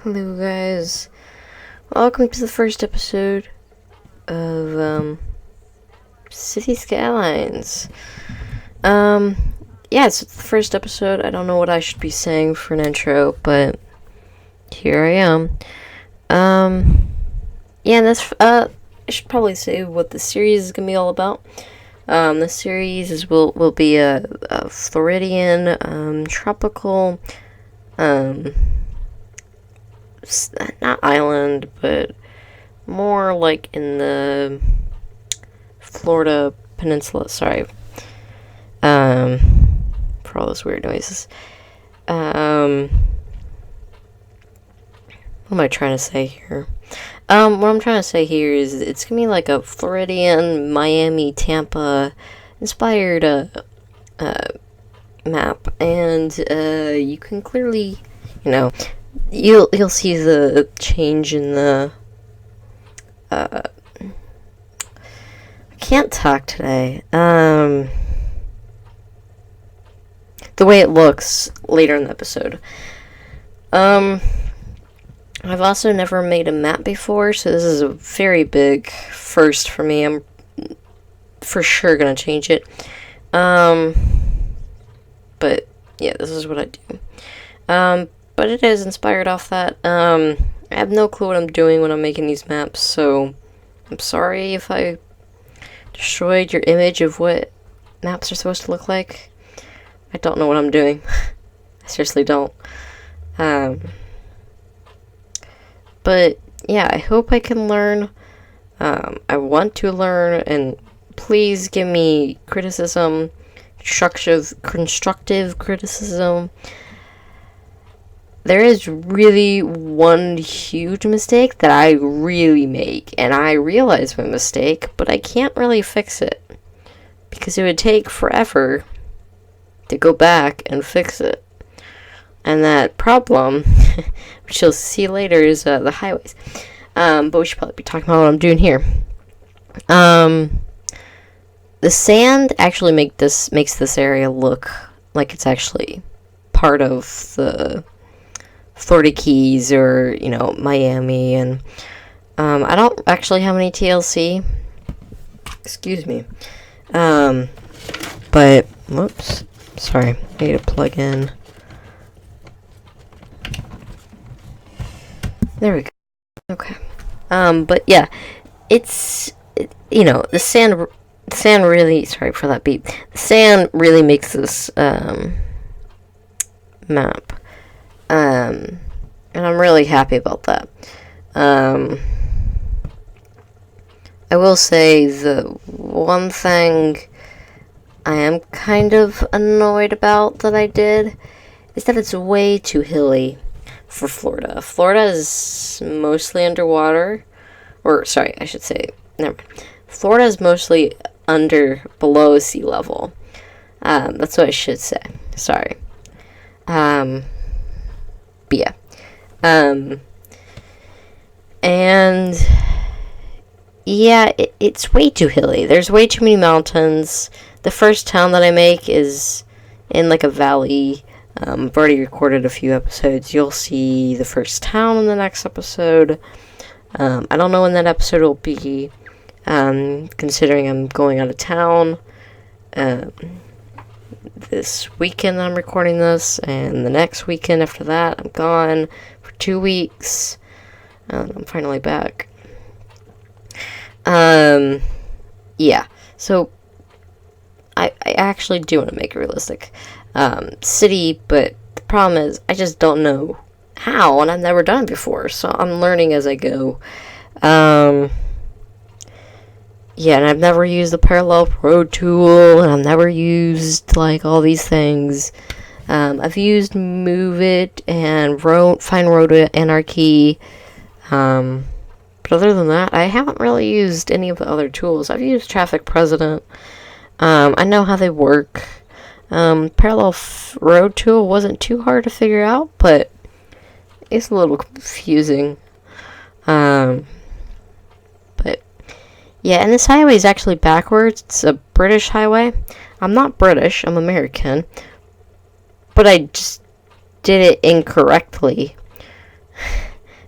Hello guys, welcome to the first episode of City Skylines. Yeah, it's the first episode. I don't know what I should be saying for an intro, but here I am. Yeah, and I should probably say what the series is gonna be all about. The series will be a Floridian, tropical, not island, but more like in the Florida peninsula. Sorry. For all those weird noises. What am I trying to say here? What I'm trying to say here is it's gonna be like a Floridian, Miami, Tampa inspired map, and you can clearly, you'll see the change in the I can't talk today. The way it looks later in the episode. I've also never made a map before, so this is a very big first for me. I'm for sure gonna change it. But yeah, this is what I do. But it is inspired off that. I have no clue what I'm doing when I'm making these maps, so I'm sorry if I destroyed your image of what maps are supposed to look like. I don't know what I'm doing. I seriously don't. But yeah, I hope I can learn. I want to learn, and please give me criticism, constructive criticism. There is really one huge mistake that I really make, and I realize my mistake, but I can't really fix it because it would take forever to go back and fix it. And that problem, which you'll see later, is the highways. But we should probably be talking about what I'm doing here. The sand actually makes this area look like it's actually part of the Florida Keys or, Miami. And I don't actually have any TLC. Excuse me. But, whoops. Sorry. I need to plug in. There we go. Okay. But yeah, it's, the sand really, sorry for that beep. The sand really makes this, map. And I'm really happy about that. I will say the one thing I am kind of annoyed about that I did is that it's way too hilly for Florida. Florida is mostly underwater, or sorry, I should say, never mind. Florida is mostly below sea level. That's what I should say. Sorry. But yeah. And yeah, it's way too hilly. There's way too many mountains. The first town that I make is in like a valley. I've already recorded a few episodes. You'll see the first town in the next episode. I don't know when that episode will be, considering I'm going out of town this weekend that I'm recording this, and the next weekend after that I'm gone for 2 weeks. I'm finally back. Yeah, so I actually do want to make it realistic. City, but the problem is I just don't know how, and I've never done it before, so I'm learning as I go. Yeah, and I've never used the parallel road tool, and I've never used like all these things. I've used Move It and Find Road Anarchy, but other than that, I haven't really used any of the other tools. I've used Traffic President. I know how they work. Parallel road tool wasn't too hard to figure out, but it's a little confusing. But yeah, and this highway is actually backwards. It's a British highway. I'm not British, I'm American, but I just did it incorrectly.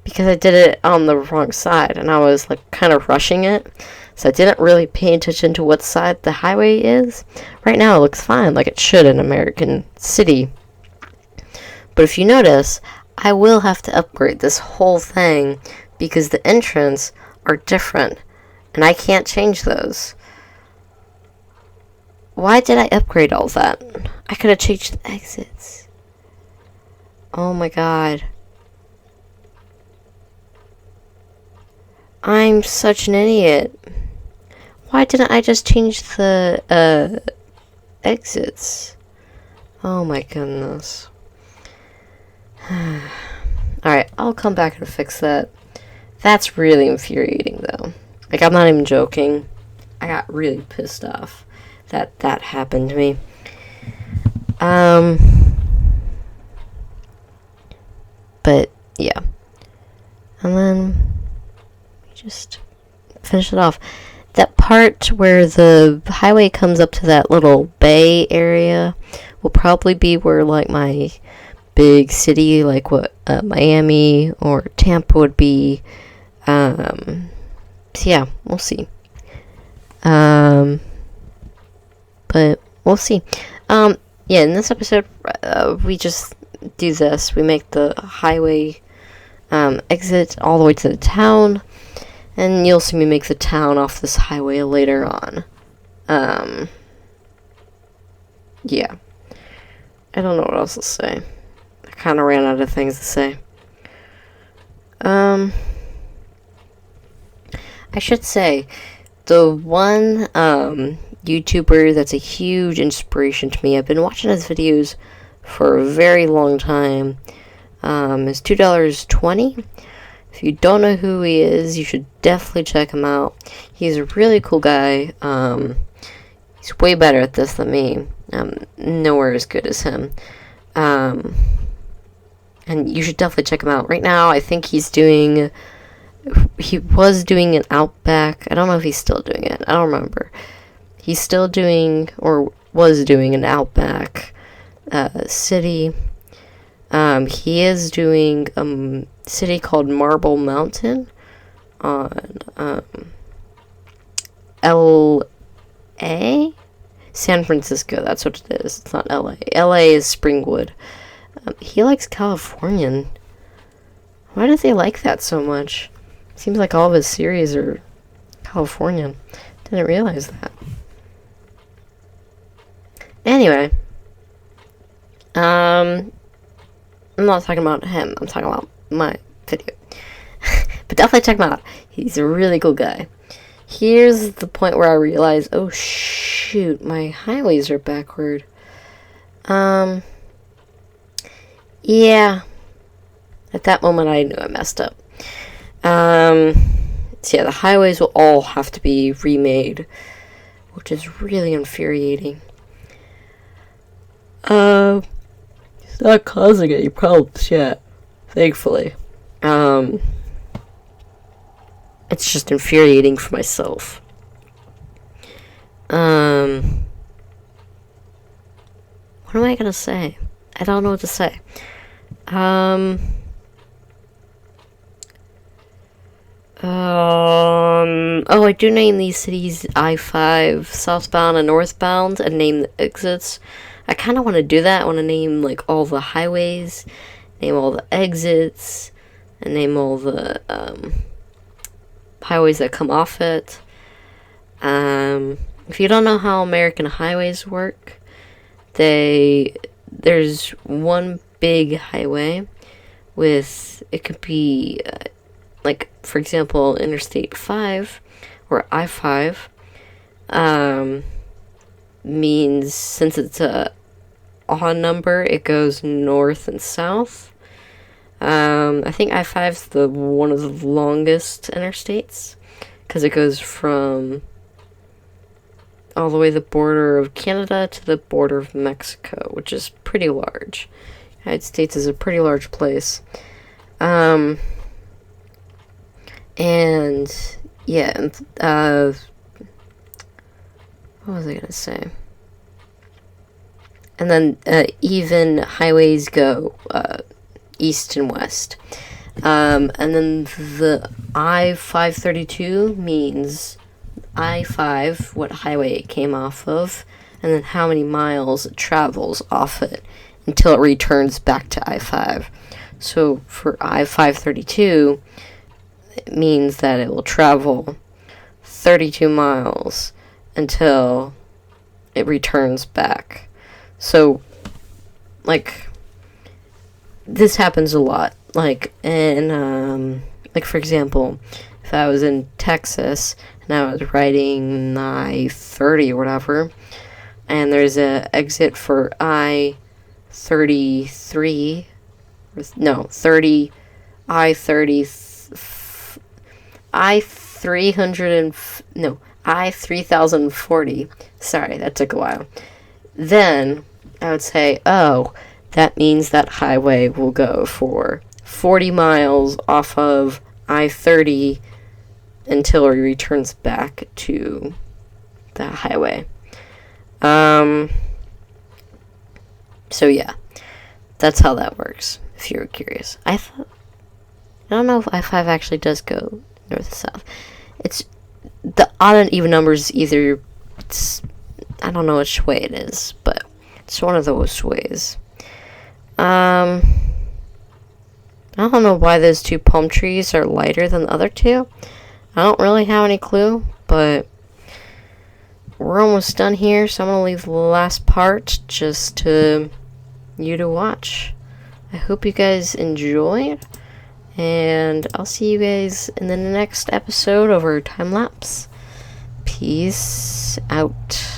because I did it on the wrong side, and I was like kind of rushing it, so I didn't really pay attention to what side the highway is. Right now it looks fine, like it should in American city. But if you notice, I will have to upgrade this whole thing because the entrance are different, and I can't change those. Why did I upgrade all that? I could have changed the exits. Oh my god. I'm such an idiot. Why didn't I just change the exits? Oh my goodness. Alright, I'll come back and fix that. That's really infuriating though. Like, I'm not even joking. I got really pissed off that that happened to me. But yeah. And then just finish it off. That part where the highway comes up to that little bay area will probably be where, like, my big city, like what Miami or Tampa would be. So yeah, we'll see. But we'll see. Yeah, in this episode, we just do this. We make the highway exit all the way to the town. And you'll see me make the town off this highway later on. Yeah. I don't know what else to say. I kind of ran out of things to say. I should say, the one YouTuber that's a huge inspiration to me, I've been watching his videos for a very long time, is $2.20. If you don't know who he is, you should definitely check him out. He's a really cool guy. He's way better at this than me. Nowhere as good as him. And you should definitely check him out. Right now, I think he was doing an Outback. I don't know if he's still doing it. I don't remember. He's still doing, or was doing, an Outback city. He is doing a city called Marble Mountain on L.A.? San Francisco, that's what it is. It's not L.A. L.A. is Springwood. He likes Californian. Why does he like that so much? Seems like all of his series are Californian. Didn't realize that. Anyway. I'm not talking about him. I'm talking about my video. But definitely check him out. He's a really cool guy. Here's the point where I realized, oh shoot, my highways are backward. Yeah. At that moment, I knew I messed up. So yeah, the highways will all have to be remade, which is really infuriating. It's not causing any problems yet, thankfully. It's just infuriating for myself. What am I gonna say? I don't know what to say. Oh, I do name these cities I-5 southbound and northbound and name the exits. I kind of want to do that. I want to name, like, all the highways, name all the exits, and name all the highways that come off it. If you don't know how American highways work, there's one big highway with, it could be, like, for example, Interstate 5, or I-5, means, since it's a odd number, it goes north and south. I think I-5's one of the longest interstates, because it goes from all the way to the border of Canada to the border of Mexico, which is pretty large. The United States is a pretty large place. And yeah, what was I gonna say? And then even highways go east and west. And then the I-532 means I-5, what highway it came off of, and then how many miles it travels off it until it returns back to I-5. So for I-532, it means that it will travel 32 miles until it returns back. So, like, this happens a lot. Like, in, like, for example, if I was in Texas and I was riding I-30 or whatever, and there's a exit for I-33, no, 30, I-3040. Sorry, that took a while. Then I would say, oh, that means that highway will go for 40 miles off of I-30 until it returns back to the highway. So yeah, that's how that works, if you're curious. I don't know if I-5 actually does go north to south. It's the odd and even numbers either. I don't know which way it is, but it's one of those ways. I don't know why those two palm trees are lighter than the other two. I don't really have any clue, but we're almost done here, so I'm going to leave the last part just to you to watch. I hope you guys enjoyed, and I'll see you guys in the next episode over time lapse. Peace out.